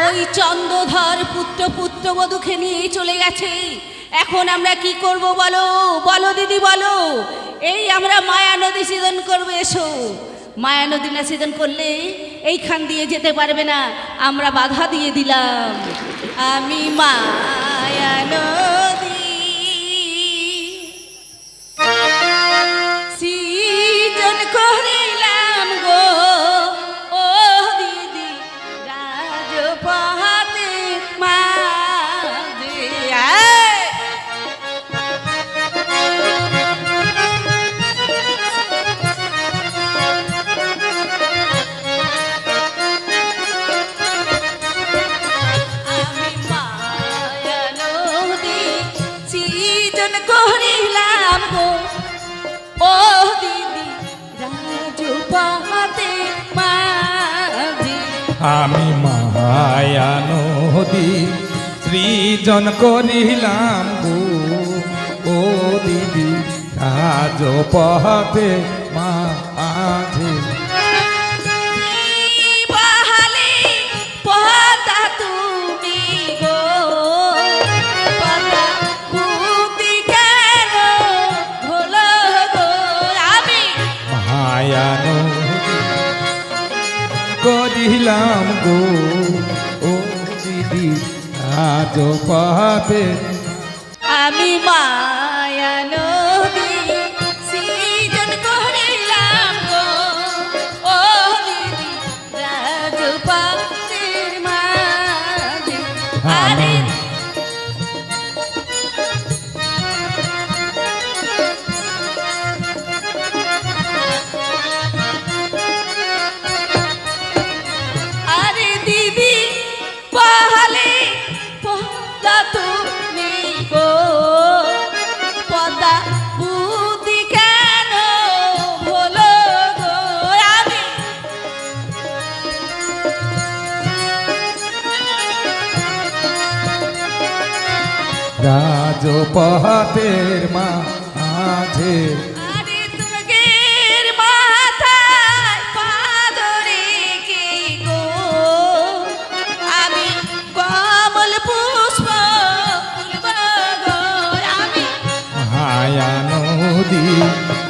ওই চন্দ্রধর পুত্রবধূকে নিয়ে চলে গেছে। এখন আমরা কি করব বলো, বলো দিদি বলো। এই আমরা মায়া নদী ছেদন করবো, এসো। মায়া নদী না ছেদন করলে এইখান দিয়ে যেতে পারবে না, আমরা বাধা দিয়ে দিলাম। আমি মায়া নদী সৃজন করিলাম গো, ও দিদি রাজপথে মাঝে। করিলাম গো, ও দিদি রাজপথে মাঝে। আমি মায়া নদী সৃজন করিলাম গো, ও দিদি রাজপথে মাঝে। করিলাম গো, ও দিদি রাজপথে। আমি মায়া নদী সৃজন করিলাম গো, ও দিদি রাজপথের মাঝে। আরে রাজপথের মাঝে। আরে তুগের মাথায় পাদরে কে গো, আমি কমল পুষ্প তুলব গো। আমি মায়া নদী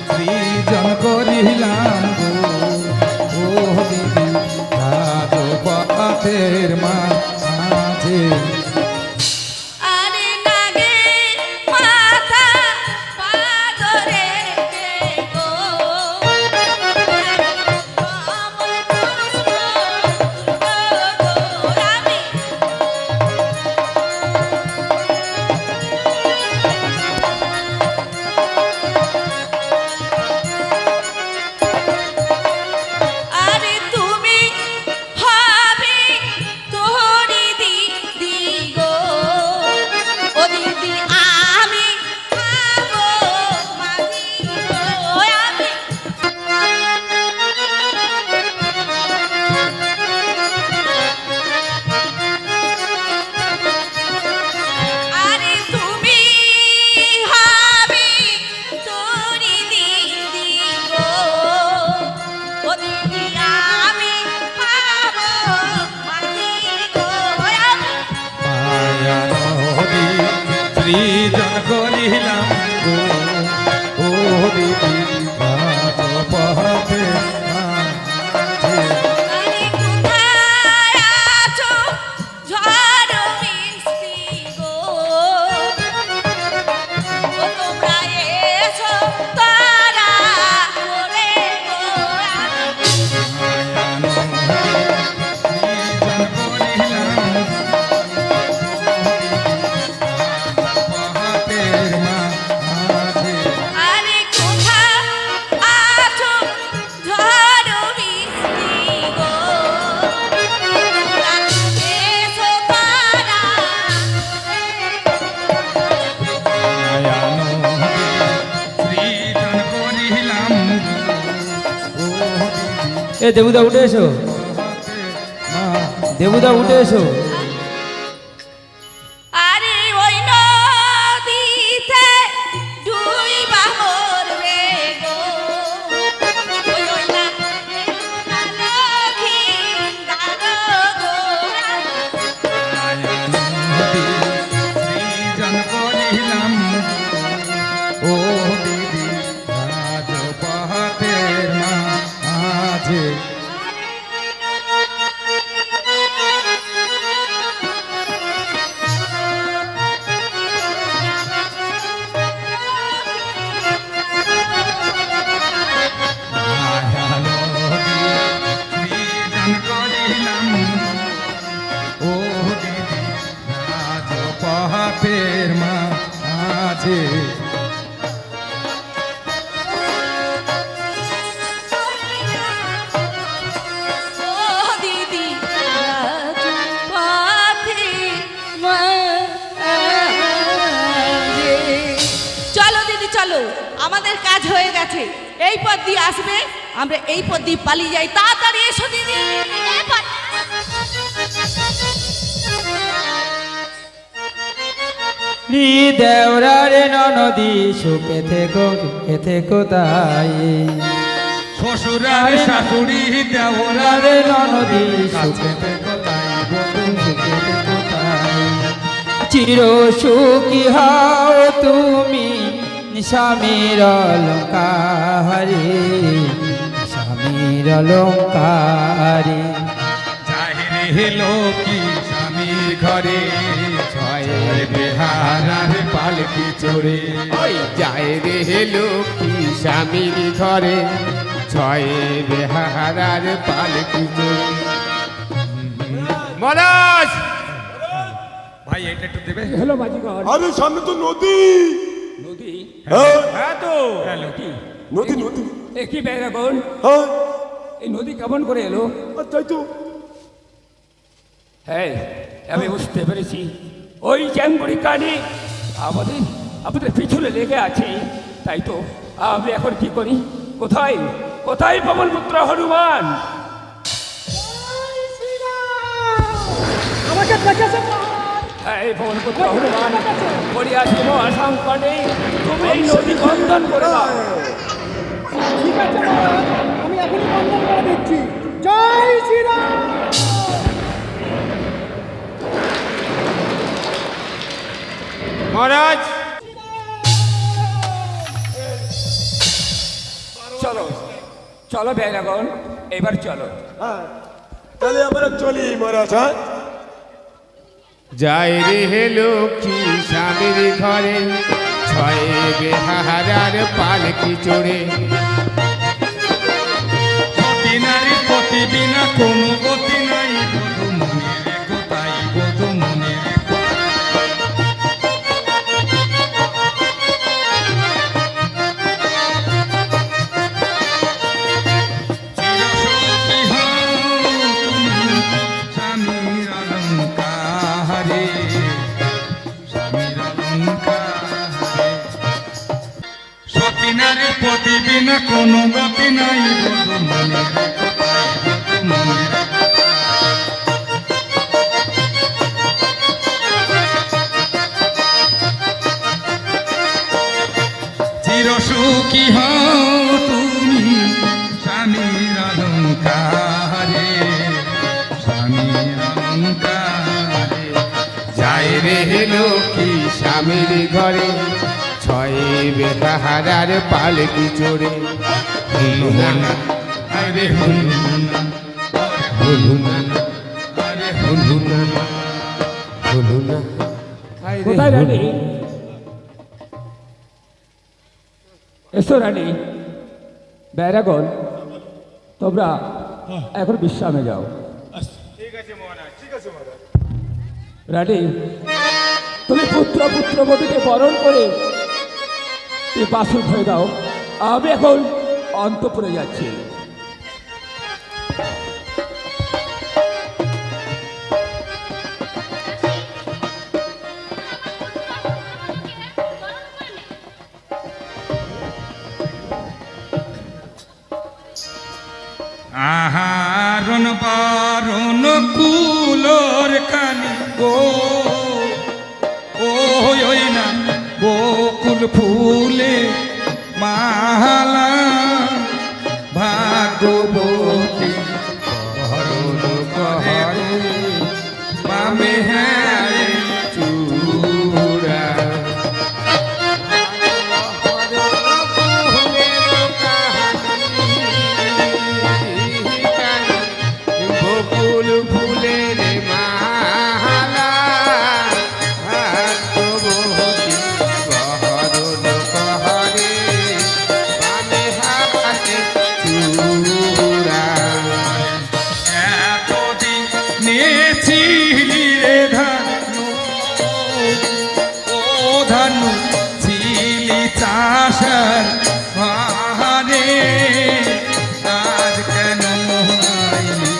সৃজন করিলাম গো, ও দিদি রাজপথের মাঝে। সৃজন করিলাম গো, ও দিদি রাজপথে মাঝে। এ দেবুদা উঠে এসো, দেবুদা উঠে এসো। আরে ওই নদীতে ডুইবা মরবে গো, ওই ওই না লক্ষ্মী দাঁড়ো গো। নদী সৃজন করিলাম ও দিদি রাজপথের মাঝে পথের মাঝে ও দিদি রাজপথে মাঝে। চলো দিদি চলো, আমাদের কাজ হয়ে গেছে। এই পথ দিয়ে আসবে, আমরা এই পথ দিয়ে পালিয়ে যাই। তাড়াতাড়ি এসো দিদি। এই পথ। দেওরারে নদী সুখে থেকো তাই শ্বশুরার শাশুড়ি দেওরারে নদী কাছে থেকো তাই বধূ সুখে থেকো তাই চির সুখী হও তুমি স্বামীর অলঙ্কারে স্বামীর অলঙ্কারে যাহিরে হেলো কি স্বামীর ঘরে ছয় বেহারার পালকি চড়ে ওই যায় রে হেলো কি স্বামীর ঘরে ছয় বেহারার পালকি চড়ে মহারাজ ভাই এটা একটু দেবে হ্যালো বাজিকর। আরে সামনে তো নদী। নদী? হ্যাঁ হ্যাঁ তো হ্যালো কি নদী নদী। এ কি বেরাগন, হ্যাঁ এই নদী কেমন করে এলো? আর তাই তো হ্যাঁ আমি বুঝতে পেরেছি, ওই চ্যাঙ্গুড়ি কানে আমাদের আমাদের পিছনে লেগে আছে। তাই তো আমি এখন কি করি? কোথায় কোথায় পবন পুত্র হনুমান? আমাকে দেখেছে হ্যাঁ পবন পুত্র হনুমান, পড়ে আসবো আশঙ্কনে, তুমি এই নদী বন্ধন করে দাও। ঠিক আছে মহারাজ, আমি এখনই বন্ধন করে দিচ্ছি। জয় শ্রীরাম। মহারাজ চলো চলো বেরাগন, এবার চলো। হ্যাঁ তাহলে আমরা চলি মহারাজ। হ্যাঁ যায় রে হেলো কি স্বামীর ঘরে ছয় বেহারার পালকি চড়ে সতী নারী পতি বিনা কোনো গতি নাই বধূ মনে রেখো তাই বধূ মনে রেখো চিরসুখী হও তুমি স্বামীর অলঙ্কারে স্বামীর অলঙ্কারে সতী নারী পতি বিনা কোনো গতি নাই বধূ মনে রেখো তাই বধূ মনে রেখো চিরসুখী হও তুমি স্বামীর অলঙ্কারে স্বামীর অলঙ্কারে যায় রে হেলো কি স্বামীর ঘরে ছয় বেহারার পালকি চড়ে হুলুনা আরে হুলুনা হুলুনা আরে হুলুনা হুলুনা কোথায় রানী? এসো রানী। বেরাগন, তোমরা এখন বিশ্রামে যাও। ঠিক আছে মহারাজ, ঠিক আছে মহারাজ। রানী, তুমি পুত্র বধূকে বরণ করে তুমি বাসুর হয়ে দাও। আমি এখন অন্তপুরে যাচ্ছি। আহারণ বারণ কুলোর কানি গো ওই না বকুল ফুলে মালা ভাগবতী বরণ করে বামে হ্যাঁ আশার ভারে আজ কেন আইলি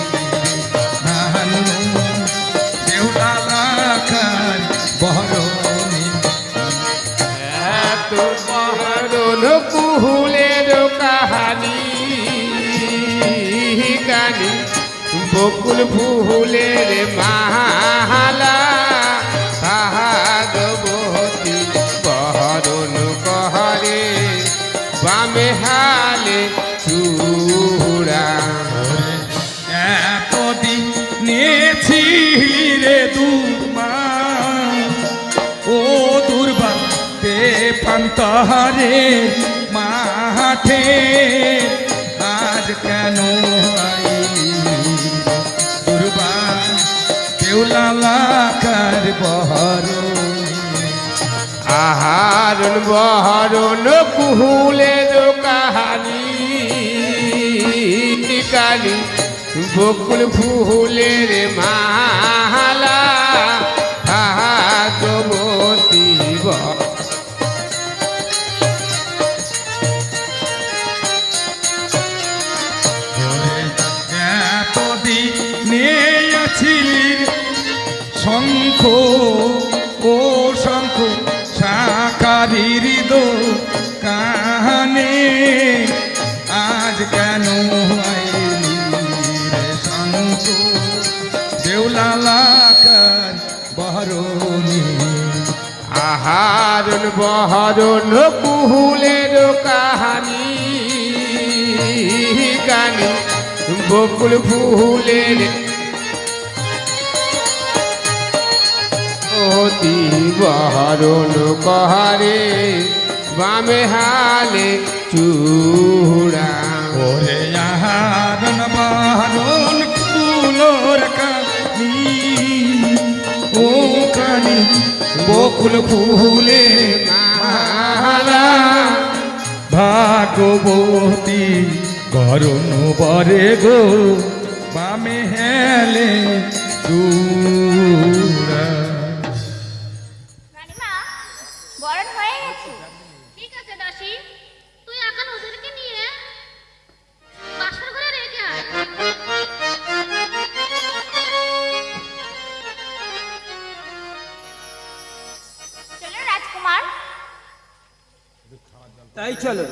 নানু দেউলা লাখার বহরণী এত বহরণ কুহুলের কাহানি গানি বকুল ফুলের মালা ভাগবতী বহরণ কহরে বামে হালে চূড়া এতদিন নিয়েছিলি রে দুর্মা ও দুর্বা তে পান্তারে মাঠে আজ কেন আইলি দুর্বা কেউলা লাখার বহরণী আহারণ বহরণ কুহুলের কাহানি কানি বকুল ফুলের মালা ভাগবতী এতদিনে আছিলি শঙ্খ ও শঙ্খ শাখারির কাহানে আজ কেন আইলি রে শঙ্খ দেউলা লাখার বহরণী আহারণ বহরণ কুহুলের কাহানি গানি বকুল ফুলের অতি বহরণ কহারে বামে হালে চূড়া ওরে আহারণ বাহরণ কুলোর কানি ও কানি বকুল ফুলে মালা ভাগবতী গরণ বরে গো বামে হেলে চূড়া রানীমা বরণ হয়ে গেছে। ঠিক আছে দাসী, তুই এখন ওদেরকে নিয়ে বাসর ঘরে রেখে আয়। চলো রাজকুমার। তাই চলো।